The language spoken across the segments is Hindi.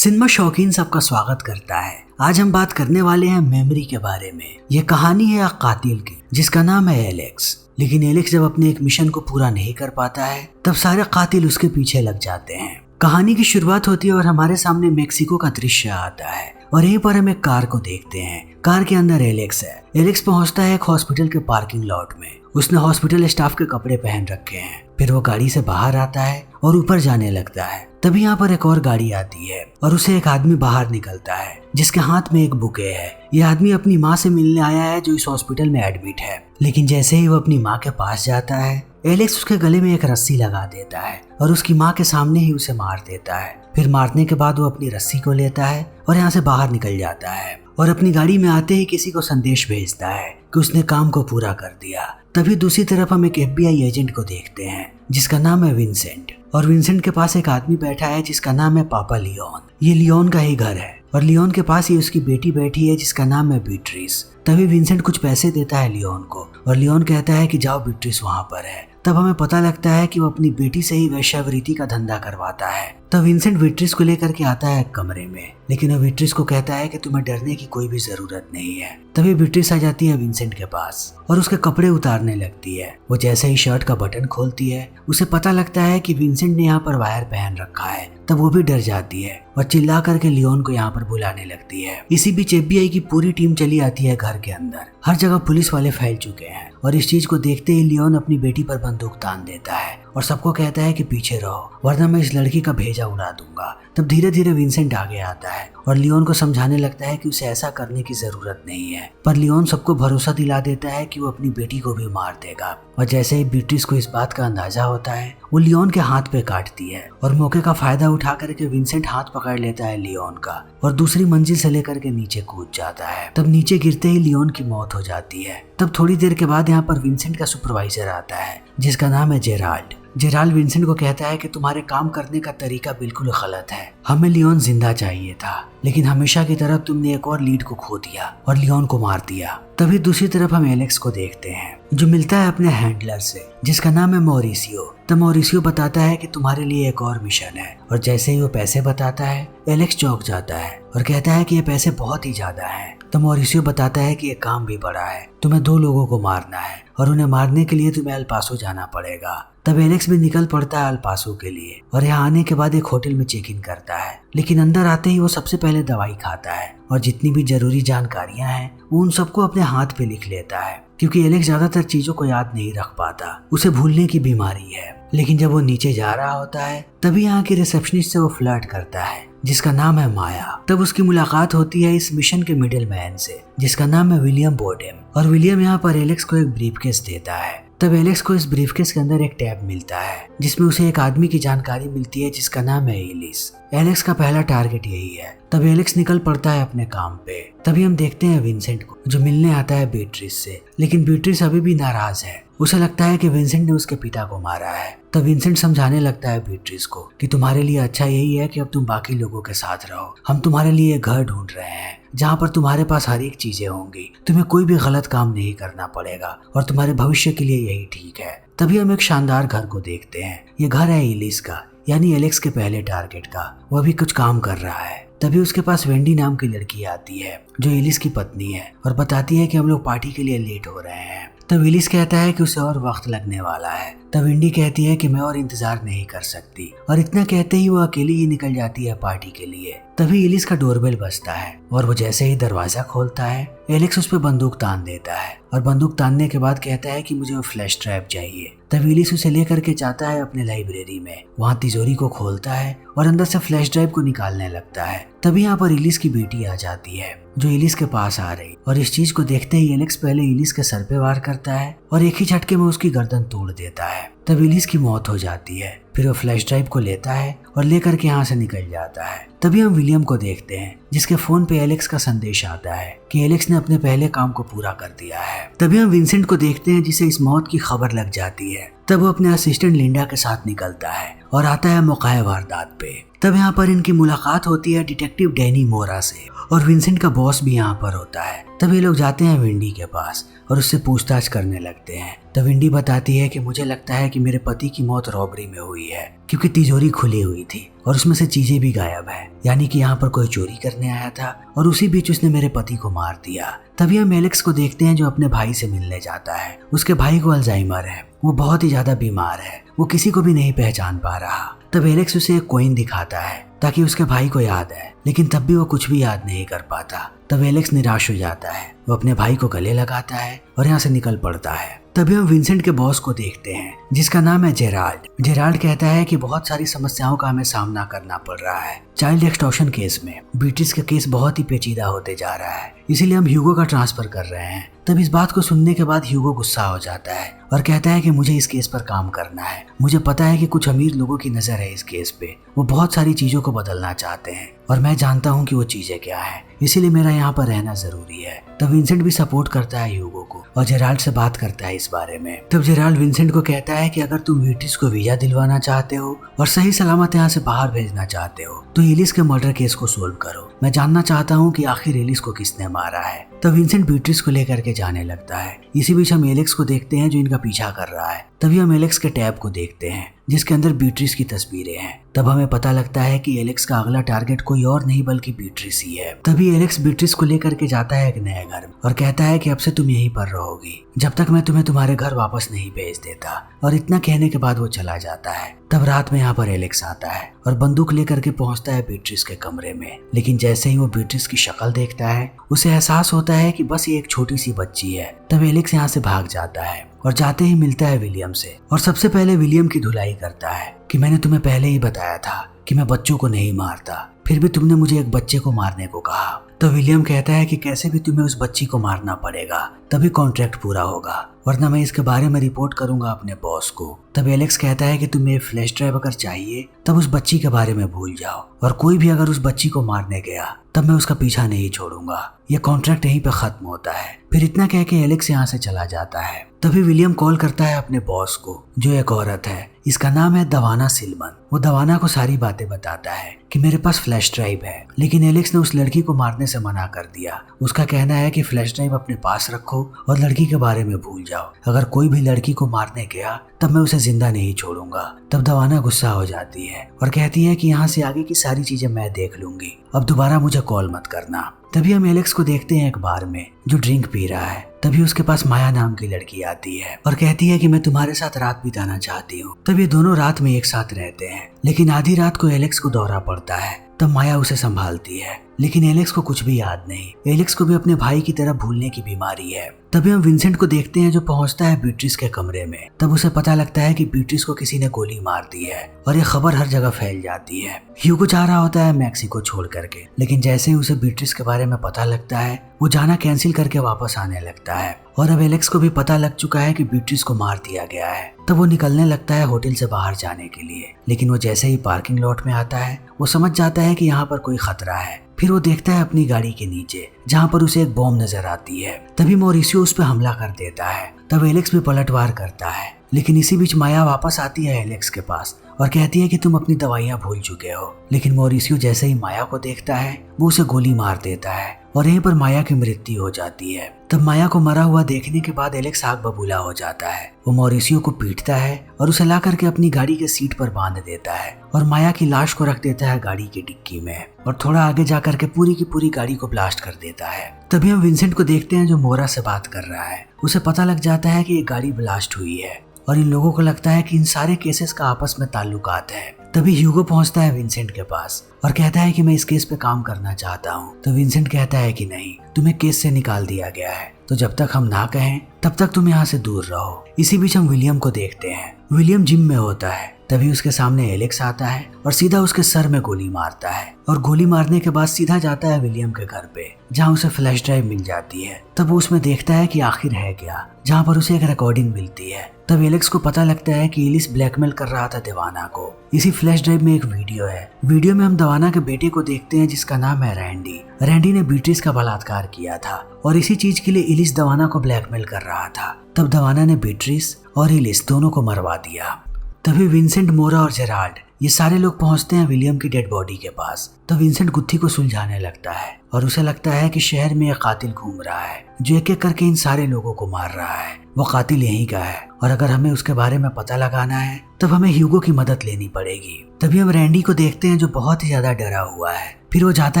सिनेमा शौकीन सबका स्वागत करता है। आज हम बात करने वाले हैं मेमोरी के बारे में। यह कहानी है एक कातिल की जिसका नाम है एलेक्स। लेकिन एलेक्स जब अपने एक मिशन को पूरा नहीं कर पाता है तब सारे कातिल उसके पीछे लग जाते हैं। कहानी की शुरुआत होती है और हमारे सामने मेक्सिको का दृश्य आता है और यहीं पर हम एक कार को देखते हैं। कार के अंदर एलेक्स है। एलेक्स पहुंचता है एक हॉस्पिटल के पार्किंग लॉट में। उसने हॉस्पिटल स्टाफ के कपड़े पहन रखे हैं। फिर वो गाड़ी से बाहर आता है और ऊपर जाने लगता है। तभी यहाँ पर एक और गाड़ी आती है और उसे एक आदमी बाहर निकलता है जिसके हाथ में एक बुके है। यह आदमी अपनी माँ से मिलने आया है जो इस हॉस्पिटल में एडमिट है। लेकिन जैसे ही वो अपनी माँ के पास जाता है एलेक्स उसके गले में एक रस्सी लगा देता है और उसकी माँ के सामने ही उसे मार देता है। फिर मारने के बाद वो अपनी रस्सी को लेता है और यहाँ से बाहर निकल जाता है और अपनी गाड़ी में आते ही किसी को संदेश भेजता है कि उसने काम को पूरा कर दिया। तभी दूसरी तरफ हम एक FBI एजेंट को देखते हैं जिसका नाम है विंसेंट। और विंसेंट के पास एक आदमी बैठा है जिसका नाम है पापा लियोन। ये लियोन का ही घर है और लियोन के पास ही उसकी बेटी बैठी है जिसका नाम है बीट्रिस। तभी विंसेंट कुछ पैसे देता है लियोन को और लियोन कहता है कि जाओ बीट्रिस वहाँ पर है। तब हमें पता लगता है कि वो अपनी बेटी से ही वेश्यावृत्ति का धंधा करवाता है। तब विंसेंट बीट्रिस को लेकर के आता है कमरे में, लेकिन वो बीट्रिस को कहता है कि तुम्हें डरने की कोई भी जरूरत नहीं है। तभी बीट्रिस आ जाती है विंसेंट के पास और उसके कपड़े उतारने लगती है। वो जैसे ही शर्ट का बटन खोलती है उसे पता लगता है कि विंसेंट ने यहाँ पर वायर पहन रखा है। तब वो भी डर जाती है और चिल्ला करके लियोन को यहाँ पर बुलाने लगती है। इसी बीच FBI की पूरी टीम चली आती है घर के अंदर। हर जगह पुलिस वाले फैल चुके हैं और इस चीज को देखते ही लियोन अपनी बेटी पर बंदूक तान देता है और सबको कहता है कि पीछे रहो वरना मैं इस लड़की का भेजा उड़ा दूंगा। तब धीरे धीरे विंसेंट आगे आता है और लियोन को समझाने लगता है कि उसे ऐसा करने की जरूरत नहीं है। पर लियोन सबको भरोसा दिला देता है कि वो अपनी बेटी को भी मार देगा। और जैसे ही बीट्रिस को इस बात का अंदाजा होता है वो लियोन के हाथ पे काटती है और मौके का फायदा उठा करके विंसेंट हाथ पकड़ लेता है लियोन का और दूसरी मंजिल से लेकर के नीचे कूद जाता है। तब नीचे गिरते ही लियोन की मौत हो जाती है। तब थोड़ी देर के बाद यहाँ पर विंसेंट का सुपरवाइजर आता है जिसका नाम है जेराल्ड। जेराल्ड विंसेंट को कहता है कि तुम्हारे काम करने का तरीका बिल्कुल गलत है। हमें लियोन जिंदा चाहिए था लेकिन हमेशा की तरह तुमने एक और लीड को खो दिया और लियोन को मार दिया। तभी दूसरी तरफ हम एलेक्स को देखते हैं जो मिलता है अपने हैंडलर से जिसका नाम है मॉरिसियो। तब मॉरिसियो बताता है कि तुम्हारे लिए एक और मिशन है और जैसे ही वो पैसे बताता है एलेक्स चौंक जाता है और कहता है कि ये पैसे बहुत ही ज्यादा हैं। तो मॉरिसियो बताता है कि ये काम भी बड़ा है, तुम्हें 2 लोगों को मारना है और उन्हें मारने के लिए तुम्हें अल्पासो जाना पड़ेगा। तब एलेक्स भी निकल पड़ता है अल्पासो के लिए और यहाँ आने के बाद एक होटल में चेक इन करता है। लेकिन अंदर आते ही वो सबसे पहले दवाई खाता है और जितनी भी जरूरी जानकारियां हैं वो उन सबको अपने हाथ पे लिख लेता है क्योंकि एलेक्स ज्यादातर चीजों को याद नहीं रख पाता, उसे भूलने की बीमारी है। लेकिन जब वो नीचे जा रहा होता है तभी यहाँ की रिसेप्शनिस्ट से वो फ्लर्ट करता है जिसका नाम है माया। तब उसकी मुलाकात होती है इस मिशन के मिडिल मैन से जिसका नाम है विलियम बोडेम और विलियम यहाँ पर एलेक्स को एक ब्रीफकेस देता है। तब एलेक्स को इस ब्रीफकेस के अंदर एक टैब मिलता है जिसमें उसे एक आदमी की जानकारी मिलती है जिसका नाम है एलिस। एलेक्स का पहला टारगेट यही है। तब एलेक्स निकल पड़ता है अपने काम पे। तभी हम देखते हैं विंसेंट को जो मिलने आता है बीट्रिस से, लेकिन बीट्रिस अभी भी नाराज है। उसे लगता है कि विंसेंट ने उसके पिता को मारा है। तब विंसेंट समझाने लगता है बीट्रिस को कि तुम्हारे लिए अच्छा यही है कि अब तुम बाकी लोगों के साथ रहो। हम तुम्हारे लिए घर ढूंढ रहे हैं जहाँ पर तुम्हारे पास हर एक चीजें होंगी, तुम्हें कोई भी गलत काम नहीं करना पड़ेगा और तुम्हारे भविष्य के लिए यही ठीक है। तभी हम एक शानदार घर को देखते हैं। ये घर है एलिस का, यानी एलेक्स के पहले टारगेट का। वह भी कुछ काम कर रहा है। तभी उसके पास वेंडी नाम की लड़की आती है जो एलिस की पत्नी है और बताती है कि हम लोग पार्टी के लिए लेट हो रहे हैं। तब एलिस कहता है कि उसे और वक्त लगने वाला है। तब वेंडी कहती है कि मैं और इंतजार नहीं कर सकती और इतना कहते ही वो अकेली ही निकल जाती है पार्टी के लिए। तभी एलिस का डोरबेल बजता है और वो जैसे ही दरवाजा खोलता है एलेक्स उस पर बंदूक तान देता है और बंदूक तानने के बाद कहता है कि मुझे वो फ्लैश ड्राइव चाहिए। तब एलिस उसे लेकर के जाता है अपने लाइब्रेरी में। वहाँ तिजोरी को खोलता है और अंदर से फ्लैश ड्राइव को निकालने लगता है। तभी यहाँ पर एलिस की बेटी आ जाती है जो एलिस के पास आ रही और इस चीज को देखते ही एलेक्स पहले एलिस के सर पे वार करता है और एक ही झटके में उसकी गर्दन तोड़ देता है। तब एलिस की मौत हो जाती है। फिर वो फ्लैश ड्राइव को लेता है और लेकर के यहाँ से निकल जाता है। तभी हम विलियम को देखते हैं जिसके फोन पे एलेक्स का संदेश आता है कि एलेक्स ने अपने पहले काम को पूरा कर दिया है। तभी हम विंसेंट को देखते हैं जिसे इस मौत की खबर लग जाती है। तब वो अपने असिस्टेंट लिंडा के साथ निकलता है और आता है मौका वारदात पे। तब यहाँ पर इनकी मुलाकात होती है डिटेक्टिव डैनी मोरा से और विंसेंट का बॉस भी यहाँ पर होता है। तब ये लोग जाते हैं विंडी के पास और उससे पूछताछ करने लगते हैं। तब विंडी बताती है कि मुझे लगता है कि मेरे पति की मौत रॉबरी में हुई है, क्योंकि तिजोरी खुली हुई थी और उसमें से चीजें भी गायब है, यानी कि यहाँ पर कोई चोरी करने आया था और उसी बीच उसने मेरे पति को मार दिया। तभी हम एलेक्स को देखते हैं जो अपने भाई से मिलने जाता है। उसके भाई को अल्जाइमर है, वो बहुत ही ज्यादा बीमार है, वो किसी को भी नहीं पहचान पा रहा। तब एलेक्स उसे एक कॉइन दिखाता है ताकि उसके भाई को याद है, लेकिन तब भी वो कुछ भी याद नहीं कर पाता। तब एलेक्स निराश हो जाता है, वो अपने भाई को गले लगाता है और यहाँ से निकल पड़ता है। तभी हम विंसेंट के बॉस को देखते हैं जिसका नाम है जेराल्ड। जेराल्ड कहता है कि बहुत सारी समस्याओं का हमें सामना करना पड़ रहा है। चाइल्ड एक्सटॉर्शन केस में बीट्रिस का केस बहुत ही पेचीदा होते जा रहा है, इसीलिए हम ह्यूगो का ट्रांसफर कर रहे हैं। तब इस बात को सुनने के बाद ह्यूगो गुस्सा हो जाता है और कहता है कि मुझे इस केस पर काम करना है। मुझे पता है कि कुछ अमीर लोगों की नजर है इस केस पे, वो बहुत सारी चीजों को बदलना चाहते हैं और मैं जानता हूँ कि वो चीजें क्या है, इसीलिए मेरा यहाँ पर रहना जरूरी है। तब विंसेंट भी सपोर्ट करता है ह्यूगो को और जेराल्ड से बात करता है इस बारे में। तब जेराल्ड विंसेंट को कहता है कि अगर तुम बीट्रिस को वीजा दिलवाना चाहते हो और सही सलामत यहाँ से बाहर भेजना चाहते हो तो एलिस के मर्डर केस को सोल्व करो। मैं जानना चाहता हूँ कि आखिर एलिस को किसने मारा है। तब विंसेंट बीट्रिस को लेकर के जाने लगता है। इसी बीच हम एलेक्स को देखते हैं जो इनका पीछा कर रहा है। तभी हम एलेक्स के टैब को देखते हैं जिसके अंदर बीट्रिस की तस्वीरें हैं। तब हमें पता लगता है कि एलेक्स का अगला टारगेट कोई और नहीं बल्कि बीट्रिस ही है। तभी एलेक्स बीट्रिस को लेकर के जाता है एक नए घर और कहता है कि अब से तुम यहीं पर रहोगी जब तक मैं तुम्हें तुम्हारे घर वापस नहीं भेज देता, और इतना कहने के बाद वो चला जाता है। तब रात में यहाँ पर एलेक्स आता है और बंदूक लेकर के पहुंचता है बीट्रिस के कमरे में, लेकिन जैसे ही वो बीट्रिस की शक्ल देखता है उसे एहसास होता है कि बस ये एक छोटी सी बच्ची है। तब एलेक्स यहाँ से भाग जाता है और जाते ही मिलता है विलियम से और सबसे पहले विलियम की धुलाई करता है कि मैंने तुम्हें पहले ही बताया था कि मैं बच्चों को नहीं मारता, फिर भी तुमने मुझे एक बच्चे को मारने को कहा। तो विलियम कहता है कि कैसे भी तुम्हें उस बच्ची को मारना पड़ेगा, तभी कॉन्ट्रैक्ट पूरा होगा, वरना मैं इसके बारे में रिपोर्ट करूंगा अपने बॉस को। तब एलेक्स कहता है कि तुम्हें फ्लैश ड्राइव अगर चाहिए तब उस बच्ची के बारे में भूल जाओ, और कोई भी अगर उस बच्ची को मारने गया तब मैं उसका पीछा नहीं छोड़ूंगा। ये कॉन्ट्रैक्ट यहीं पे खत्म होता है। फिर इतना कह के एलेक्स यहाँ से चला जाता है। तभी विलियम कॉल करता है अपने बॉस को जो एक औरत है, इसका नाम है दवाना सिल्मन। वो दवाना को सारी बातें बताता है कि मेरे पास फ्लैश ड्राइव है, लेकिन एलेक्स ने उस लड़की को मारने से मना कर दिया। उसका कहना है कि फ्लैश ड्राइव अपने पास रखो और लड़की के बारे में भूल जाओ, अगर कोई भी लड़की को मारने गया तब मैं उसे जिंदा नहीं छोड़ूंगा। तब दवाना गुस्सा हो जाती है और कहती है कि यहाँ से आगे की सारी चीजें मैं देख लूंगी, अब दोबारा मुझे कॉल मत करना। तभी हम एलेक्स को देखते हैं एक बार में जो ड्रिंक पी रहा है। तभी उसके पास माया नाम की लड़की आती है और कहती है कि मैं तुम्हारे साथ रात बिताना चाहती हूँ। तब ये दोनों रात में एक साथ रहते हैं, लेकिन आधी रात को एलेक्स को दौरा पड़ता है। तब माया उसे संभालती है, लेकिन एलेक्स को कुछ भी याद नहीं। एलेक्स को भी अपने भाई की तरह भूलने की बीमारी है। तभी हम विंसेंट को देखते हैं जो पहुंचता है बीट्रिस के कमरे में। तब उसे पता लगता है कि बीट्रिस को किसी ने गोली मार दी है और ये खबर हर जगह फैल जाती है। ह्यूगो चाह रहा होता है मैक्सिको छोड़ करके, लेकिन जैसे ही उसे बीट्रिस के बारे में पता लगता है वो जाना कैंसिल करके वापस आने लगता है। और अब एलेक्स को भी पता लग चुका है कि बीट्रिस को मार दिया गया है। तब वो निकलने लगता है होटल से बाहर जाने के लिए, लेकिन वो जैसे ही पार्किंग लॉट में आता है वो समझ जाता है कि यहाँ पर कोई खतरा है। फिर वो देखता है अपनी गाड़ी के नीचे जहाँ पर उसे एक बॉम्ब नजर आती है। तभी मॉरिसियो उस पर हमला कर देता है। तब एलेक्स भी पलटवार करता है, लेकिन इसी बीच माया वापस आती है एलेक्स के पास और कहती है कि तुम अपनी दवाइयाँ भूल चुके हो। लेकिन मॉरिसियो जैसे ही माया को देखता है वो उसे गोली मार देता है और यहीं पर माया की मृत्यु हो जाती है। तब माया को मरा हुआ देखने के बाद एलेक्स आग बबूला हो जाता है। वो मॉरिसियो को पीटता है और उसे ला करके अपनी गाड़ी के सीट पर बांध देता है और माया की लाश को रख देता है गाड़ी की डिक्की में और थोड़ा आगे जा करके पूरी की पूरी गाड़ी को ब्लास्ट कर देता है। तभी हम विंसेंट को देखते हैं जो मोरा से बात कर रहा है। उसे पता लग जाता है कि ये गाड़ी ब्लास्ट हुई है और इन लोगों को लगता है कि इन सारे केसेस का आपस में ताल्लुकात है। तभी ह्यूगो पहुंचता है विंसेंट के पास और कहता है कि मैं इस केस पे काम करना चाहता हूँ। तो विंसेंट कहता है कि नहीं, तुम्हें केस से निकाल दिया गया है, तो जब तक हम ना कहें तब तक तुम यहाँ से दूर रहो। इसी बीच हम विलियम को देखते हैं। विलियम जिम में होता है। तभी उसके सामने एलेक्स आता है और सीधा उसके सर में गोली मारता है और गोली मारने के बाद सीधा जाता है विलियम के घर पे जहाँ उसे फ्लैश ड्राइव मिल जाती है। तब वो उसमें देखता है कि आखिर है क्या, जहाँ पर उसे एक रिकॉर्डिंग मिलती है। तब एलेक्स को पता लगता है कि एलिस ब्लैकमेल कर रहा था दवाना को। इसी फ्लैश ड्राइव में एक वीडियो है। वीडियो में हम दवाना के बेटे को देखते हैं जिसका नाम है रैंडी। रैंडी ने बीट्रिस का बलात्कार किया था और इसी चीज के लिए एलिस दवाना को ब्लैकमेल कर रहा था। तब दवाना ने बीट्रिस और एलिस दोनों को मरवा दिया। तभी विंसेंट, मोरा और जेराल्ड ये सारे लोग पहुंचते हैं विलियम की डेड बॉडी के पास। तो विंसेंट गुत्थी को सुलझाने लगता है और उसे लगता है कि शहर में एक कातिल घूम रहा है जो एक एक करके इन सारे लोगों को मार रहा है। वो कातिल यहीं का है और अगर हमें उसके बारे में पता लगाना है तब हमें ह्यूगो की मदद लेनी पड़ेगी। तभी हम रैंडी को देखते हैं जो बहुत ही ज्यादा डरा हुआ है। फिर वो जाता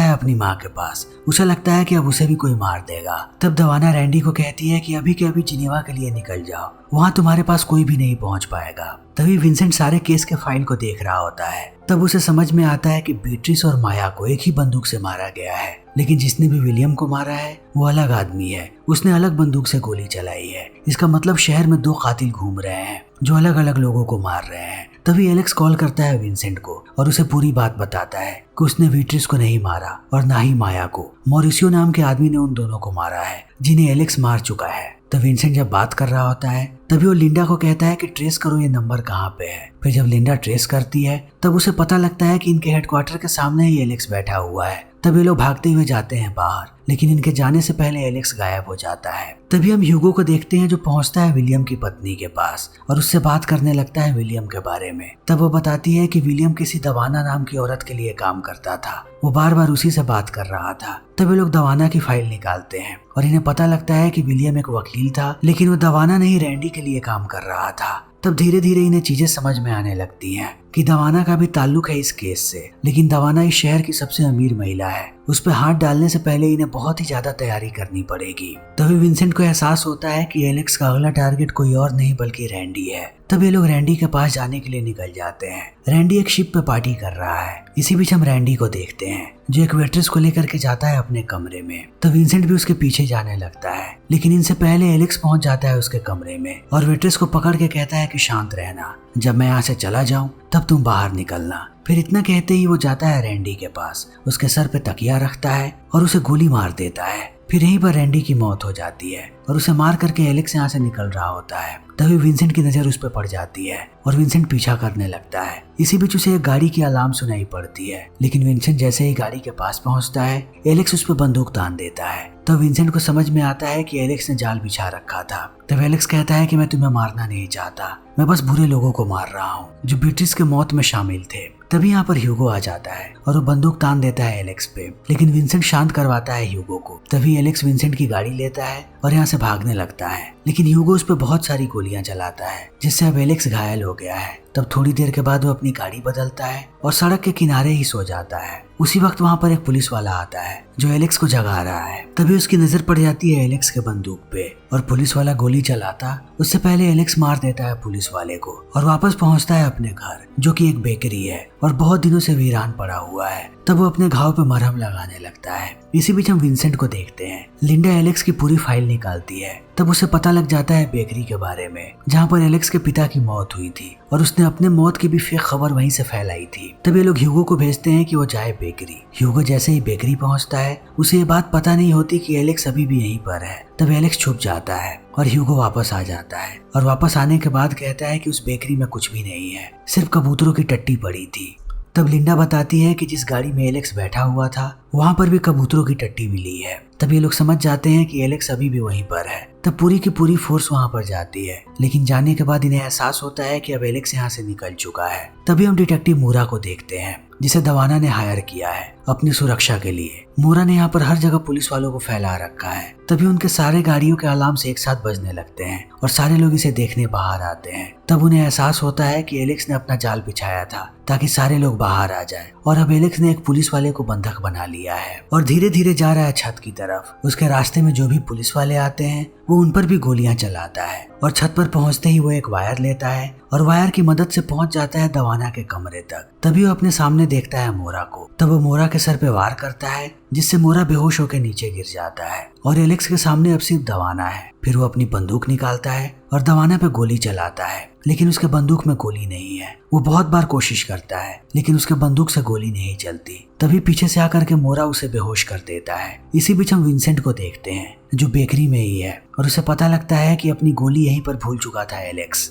है अपनी माँ के पास। उसे लगता है कि अब उसे भी कोई मार देगा। तब दवाना रैंडी को कहती है कि अभी के अभी जिनेवा के लिए निकल जाओ, वहाँ तुम्हारे पास कोई भी नहीं पहुँच पाएगा। तभी विंसेंट सारे केस के फाइल को देख रहा होता है। तब उसे समझ में आता है कि बीट्रिस और माया को एक ही बंदूक से मारा गया है, लेकिन जिसने भी विलियम को मारा है वो अलग आदमी है। उसने अलग बंदूक से गोली चलाई है। इसका मतलब शहर में दो कातिल घूम रहे हैं जो अलग अलग लोगों को मार रहे हैं। तभी एलेक्स कॉल करता है विंसेंट को और उसे पूरी बात बताता है कि उसने बीट्रिस को नहीं मारा और ना ही माया को। मॉरिसियो नाम के आदमी ने उन दोनों को मारा है जिन्हें एलेक्स मार चुका है। तो विंसेंट जब बात कर रहा होता है तभी वो लिंडा को कहता है कि ट्रेस करो ये नंबर कहाँ पे है। फिर जब लिंडा ट्रेस करती है तब उसे पता लगता है कि इनके हेडक्वार्टर के सामने ही एलेक्स बैठा हुआ है। तब ये लोग भागते हुए जाते हैं बाहर, लेकिन इनके जाने से पहले एलेक्स गायब हो जाता है। तभी हम ह्यूगो को देखते हैं जो पहुंचता है विलियम की पत्नी के पास और उससे बात करने लगता है विलियम के बारे में। तब वो बताती है कि विलियम किसी दवाना नाम की औरत के लिए काम करता था। वो बार बार उसी से बात कर रहा था। तब ये लोग दवाना की फाइल निकालते हैं और इन्हें पता लगता है कि विलियम एक वकील था, लेकिन वो दवाना नहीं रैंडी के लिए काम कर रहा था। तब धीरे धीरे इन्हें चीजें समझ में आने लगती हैं कि दवाना का भी ताल्लुक है इस केस से, लेकिन दवाना इस शहर की सबसे अमीर महिला है। उस पर हाथ डालने से पहले इन्हें बहुत ही ज्यादा तैयारी करनी पड़ेगी। तभी विंसेंट को एहसास होता है कि एलेक्स का अगला टारगेट कोई और नहीं बल्कि रैंडी है। तब ये लोग रैंडी के पास जाने के लिए निकल जाते हैं। रैंडी एक शिप पे पार्टी कर रहा है। इसी बीच हम रैंडी को देखते हैं जो एक वेट्रेस को लेकर के जाता है अपने कमरे में। तो विंसेंट भी उसके पीछे जाने लगता है, लेकिन इनसे पहले एलेक्स पहुंच जाता है उसके कमरे में और वेट्रेस को पकड़ के कहता है कि शांत रहना, जब मैं यहाँ से चला जाऊं तब तुम बाहर निकलना। फिर इतना कहते ही वो जाता है रैंडी के पास, उसके सर पे तकिया रखता है और उसे गोली मार देता है। फिर यहीं पर रैंडी की मौत हो जाती है और उसे मार करके एलेक्स यहाँ से निकल रहा होता है। तभी विंसेंट की नजर उस पर पड़ जाती है और विंसेंट पीछा करने लगता है। इसी बीच उसे एक गाड़ी की अलार्म सुनाई पड़ती है, लेकिन विंसेंट जैसे ही गाड़ी के पास पहुंचता है एलेक्स उस पर बंदूक तान देता है। तो विंसेंट को समझ में आता है कि एलेक्स ने जाल बिछा रखा था। तब एलेक्स कहता है कि मैं तुम्हें मारना नहीं चाहता, मैं बस बुरे लोगों को मार रहा हूँ जो बीट्रिस के मौत में शामिल थे। तभी यहाँ पर ह्यूगो आ जाता है और वो बंदूक तान देता है एलेक्स पे, लेकिन विंसेंट शांत करवाता है ह्यूगो को। तभी एलेक्स विंसेंट की गाड़ी लेता है और यहाँ से भागने लगता है, लेकिन ह्यूगो उस पर बहुत सारी गोलियां चलाता है जिससे अब एलेक्स घायल हो गया है। तब थोड़ी देर के बाद वो अपनी गाड़ी बदलता है और सड़क के किनारे ही सो जाता है। उसी वक्त वहाँ पर एक पुलिस वाला आता है जो एलेक्स को जगा रहा है। तभी उसकी नजर पड़ जाती है एलेक्स के बंदूक पे और पुलिस वाला गोली चलाता उससे पहले एलेक्स मार देता है पुलिस वाले को और वापस पहुंचता है अपने घर, जो कि एक बेकरी है और बहुत दिनों से वीरान पड़ा हुआ है। तब वो अपने घाव पे मरहम लगाने लगता है। इसी बीच हम विंसेंट को देखते हैं। लिंडा एलेक्स की पूरी फाइल निकालती है। तब उसे पता लग जाता है बेकरी के बारे में जहाँ पर एलेक्स के पिता की मौत हुई थी और उसने अपने मौत की भी फेक खबर वहीं से फैलाई थी। तब ये लोग ह्यूगो को भेजते हैं कि वो जाए बेकरी। ह्यूगो जैसे ही बेकरी पहुंचता है उसे ये बात पता नहीं होती कि एलेक्स अभी भी यहीं पर है। तब एलेक्स छुप जाता है और ह्यूगो वापस आ जाता है और वापस आने के बाद कहता है कि उस बेकरी में कुछ भी नहीं है, सिर्फ कबूतरों की टट्टी पड़ी थी। तब लिंडा बताती है कि जिस गाड़ी में एलेक्स बैठा हुआ था वहाँ पर भी कबूतरों की टट्टी मिली है। तब ये लोग समझ जाते हैं कि एलेक्स अभी भी वहीं पर है। तब पूरी की पूरी फोर्स वहाँ पर जाती है, लेकिन जाने के बाद इन्हें एहसास होता है कि अब एलेक्स यहाँ से निकल चुका है। तभी हम डिटेक्टिव मोरा को देखते हैं जिसे दवाना ने हायर किया है अपनी सुरक्षा के लिए। मोरा ने यहाँ पर हर जगह पुलिस वालों को फैला रखा है। तभी उनके सारे गाड़ियों के अलार्म से एक साथ बजने लगते हैं और सारे लोग इसे देखने बाहर आते हैं। तब उन्हें एहसास होता है कि एलेक्स ने अपना जाल बिछाया था ताकि सारे लोग बाहर आ जाएं और अब एलेक्स ने एक पुलिस वाले को बंधक बना लिया है और धीरे धीरे जा रहा है छत की तरफ। उसके रास्ते में जो भी पुलिस वाले आते हैं वो उन पर भी गोलियां चलाता है और छत पर पहुंचते ही वो एक वायर लेता है और वायर की मदद से पहुंच जाता है दवाना के कमरे तक। तभी वो अपने सामने देखता है मोरा को। तब वो मोरा के सर पे वार करता है जिससे मोरा बेहोश होकर नीचे गिर जाता है और एलेक्स के सामने अब सिर्फ दवाना है। फिर वो अपनी बंदूक निकालता है और दवाना पे गोली चलाता है, लेकिन उसके बंदूक में गोली नहीं है। वो बहुत बार कोशिश करता है लेकिन उसके बंदूक से गोली नहीं चलती। तभी पीछे से आकर के मोरा उसे बेहोश कर देता है। इसी बीच हम विंसेंट को देखते हैं जो बेकरी में ही है और उसे पता लगता है कि अपनी गोली यहीं पर भूल चुका था एलेक्स।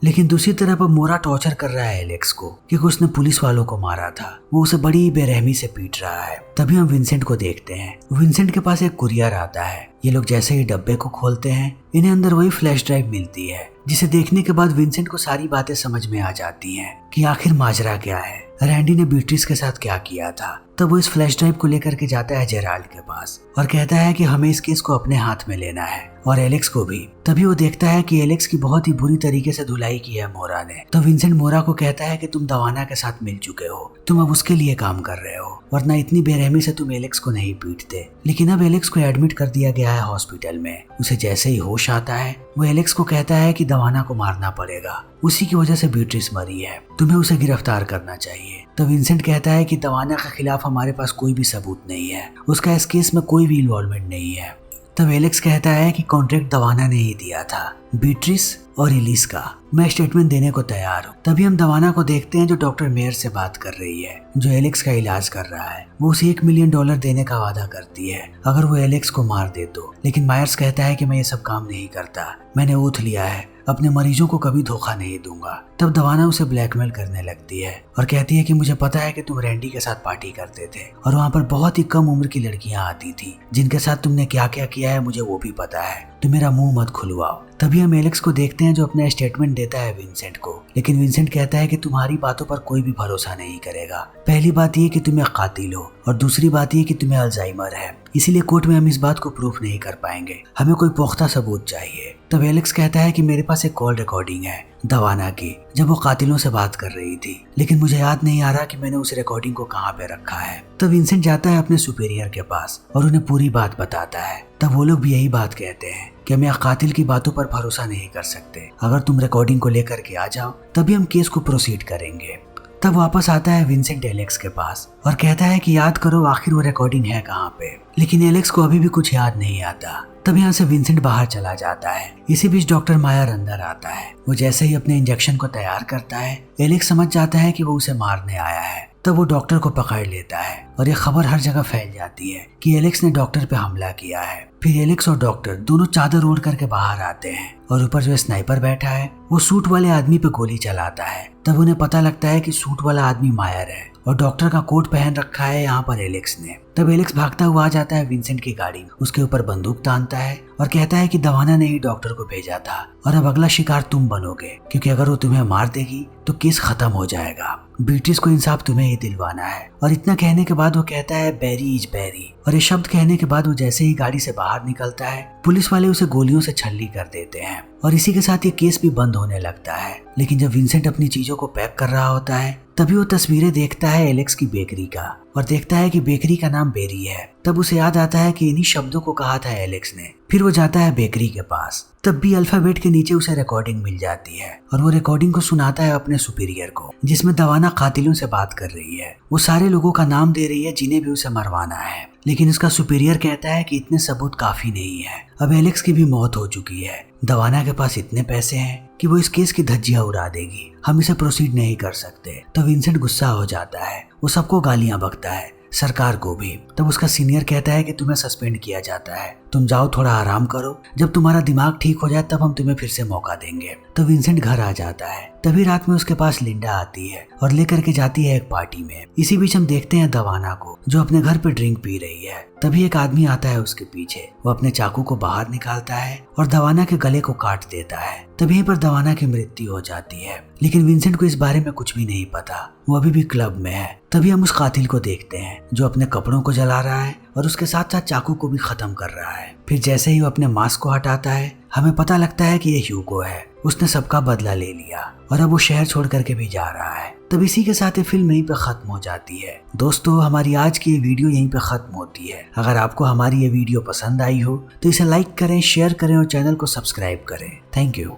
लेकिन दूसरी तरफ अब मोरा टॉर्चर कर रहा है एलेक्स को क्योंकि उसने पुलिस वालों को मारा था। वो उसे बड़ी बेरहमी से पीट रहा है। तभी हम विंसेंट को देखते हैं। विंसेंट के पास एक कुरियर आता है ये लोग जैसे ही डब्बे को खोलते हैं इन्हें अंदर वही फ्लैश ड्राइव मिलती है, जिसे देखने के बाद विंसेंट को सारी बातें समझ में आ जाती हैं कि आखिर माजरा क्या है, रैंडी ने बीट्रिस के साथ क्या किया था। तब वो इस फ्लैश ड्राइव को लेकर के जाता है जेराल्ड के पास और कहता है कि हमें इस केस को अपने हाथ में लेना है और एलेक्स को भी। तभी वो देखता है कि एलेक्स की बहुत ही बुरी तरीके से धुलाई की है मोरा ने। तो विंसेंट मोरा को कहता है कि तुम दवाना के साथ मिल चुके हो, तुम अब उसके लिए काम कर रहे हो, वरना इतनी बेरहमी से तुम एलेक्स को नहीं पीटते। लेकिन अब एलेक्स को एडमिट कर दिया गया है हॉस्पिटल में। उसे जैसे ही होश आता है वो एलेक्स को कहता है कि दवाना को मारना पड़ेगा, उसी की वजह से बीट्रिस मरी है, तुम्हें उसे गिरफ्तार करना चाहिए। तो विंसेंट कहता है कि दवाना के खिलाफ हमारे पास कोई भी सबूत नहीं है, उसका इस केस में कोई भी इन्वॉल्वमेंट नहीं है। तब एलेक्स कहता है कि कॉन्ट्रैक्ट दवाना ने ही दिया था, बीट्रिस और एलिस का, मैं स्टेटमेंट देने को तैयार हूँ। तभी हम दवाना को देखते हैं जो डॉक्टर मेयर से बात कर रही है, जो एलेक्स का इलाज कर रहा है। वो उसे $1 मिलियन देने का वादा करती है अगर वो एलेक्स को मार दे तो। लेकिन मायर्स कहता है कि मैं ये सब काम नहीं करता, मैंने ओथ लिया है, अपने मरीजों को कभी धोखा नहीं दूंगा। तब दवाना उसे ब्लैकमेल करने लगती है और कहती है कि मुझे पता है कि तुम रैंडी के साथ पार्टी करते थे और वहाँ पर बहुत ही कम उम्र की लड़कियां आती थी, जिनके साथ तुमने क्या क्या किया है मुझे वो भी पता है, तो मेरा मुंह मत खुलवाओ। तभी हम एलेक्स को देखते हैं जो अपना स्टेटमेंट देता है विंसेंट को। लेकिन विंसेंट कहता है कि तुम्हारी बातों पर कोई भी भरोसा नहीं करेगा। पहली बात ये कि तुम एक कातिल हो और दूसरी बात ये कि तुम्हें अल्जाइमर है, इसीलिए कोर्ट में हम इस बात को प्रूफ नहीं कर पाएंगे, हमें कोई पुख्ता सबूत चाहिए। तब एलेक्स कहता है कि मेरे पास एक कॉल रिकॉर्डिंग है दवाना की, जब वो कातिलों से बात कर रही थी, लेकिन मुझे याद नहीं आ रहा कि मैंने उस रिकॉर्डिंग को कहाँ पे रखा है। तब विंसेंट जाता है अपने सुपीरियर के पास और उन्हें पूरी बात बताता है। तब वो लोग भी यही बात कहते हैं कि हम कातिल की बातों पर भरोसा नहीं कर सकते, अगर तुम रिकॉर्डिंग को लेकर के आ जाओ तभी हम केस को प्रोसीड करेंगे। तब वापस आता है विंसेंट एलेक्स के पास और कहता है कि याद करो आखिर वो रिकॉर्डिंग है कहाँ पे। लेकिन एलेक्स को अभी भी कुछ याद नहीं आता। तब यहाँ से विंसेंट बाहर चला जाता है। इसी बीच डॉक्टर मायर अंदर आता है। वो जैसे ही अपने इंजेक्शन को तैयार करता है एलेक्स समझ जाता है कि वो उसे मारने आया है। तब वो डॉक्टर को पकड़ लेता है और ये खबर हर जगह फैल जाती है कि एलेक्स ने डॉक्टर पे हमला किया है। फिर एलेक्स और डॉक्टर दोनों चादर ओढ़ करके बाहर आते हैं और ऊपर जो स्नाइपर बैठा है वो सूट वाले आदमी पे गोली चलाता है। तब उन्हें पता लगता है कि सूट वाला आदमी मायर है और डॉक्टर का कोट पहन रखा है यहाँ पर एलेक्स ने। तब एलेक्स भागता हुआ आ जाता है विंसेंट की गाड़ी में, उसके ऊपर बंदूक तानता है और कहता है कि दवाना ने ही डॉक्टर को भेजा था और अब अगला शिकार तुम बनोगे, क्योंकि अगर वो तुम्हें मार देगी तो केस खत्म हो जाएगा, बीट्रिस को इंसाफ तुम्हें ही दिलवाना है। और इतना कहने के बाद वो कहता है बैरी इज बैरी, और ये शब्द कहने के बाद वो जैसे ही गाड़ी से बाहर निकलता है पुलिस वाले उसे गोलियों से छल्ली कर देते हैं और इसी के साथ ये केस भी बंद होने लगता है। लेकिन जब विंसेंट अपनी चीजों को पैक कर रहा होता है तभी वो तस्वीरें देखता है एलेक्स की बेकरी का और देखता है कि बेकरी का नाम बेरी है। तब उसे याद आता है कि इन्हीं शब्दों को कहा था एलेक्स ने। फिर वो जाता है बेकरी के पास। तब भी अल्फाबेट के नीचे उसे रिकॉर्डिंग मिल जाती है और वो रिकॉर्डिंग को सुनाता है अपने सुपीरियर को, जिसमें दवाना कातिलों से बात कर रही है। वो सारे लोगों का नाम दे रही है जिन्हें भी उसे मरवाना है, लेकिन उसका सुपीरियर कहता है कि इतने सबूत काफी नहीं है, अब एलेक्स की भी मौत हो चुकी है, दवाना के पास इतने पैसे हैं कि वो इस केस की धज्जियां उड़ा देगी, हम इसे प्रोसीड नहीं कर सकते। तो विंसेंट गुस्सा हो जाता है, वो सबको गालियां बकता है, सरकार को भी। तब उसका सीनियर कहता है कि तुम्हें सस्पेंड किया जाता है, तुम जाओ थोड़ा आराम करो, जब तुम्हारा दिमाग ठीक हो जाए तब हम तुम्हें फिर से मौका देंगे। तो विंसेंट घर आ जाता है। तभी रात में उसके पास लिंडा आती है और लेकर के जाती है एक पार्टी में। इसी बीच हम देखते हैं दवाना को जो अपने घर पे ड्रिंक पी रही है। तभी एक आदमी आता है उसके पीछे, वो अपने चाकू को बाहर निकालता है और दवाना के गले को काट देता है। तभी पर दवाना की मृत्यु हो जाती है, लेकिन विंसेंट को इस बारे में कुछ भी नहीं पता, वो अभी भी क्लब में है। तभी हम उस कातिल को देखते हैं जो अपने कपड़ों को जला रहा है और उसके साथ साथ चाकू को भी खत्म कर रहा है। फिर जैसे ही वो अपने मास्क को हटाता है हमें पता लगता है कि ये ह्यूगो है, उसने सबका बदला ले लिया और अब वो शहर छोड़ करके भी जा रहा है। तब इसी के साथ ये फिल्म यहीं पे खत्म हो जाती है। दोस्तों, हमारी आज की ये वीडियो यहीं पे खत्म होती है। अगर आपको हमारी ये वीडियो पसंद आई हो तो इसे लाइक करें, शेयर करें और चैनल को सब्सक्राइब करें। Thank you.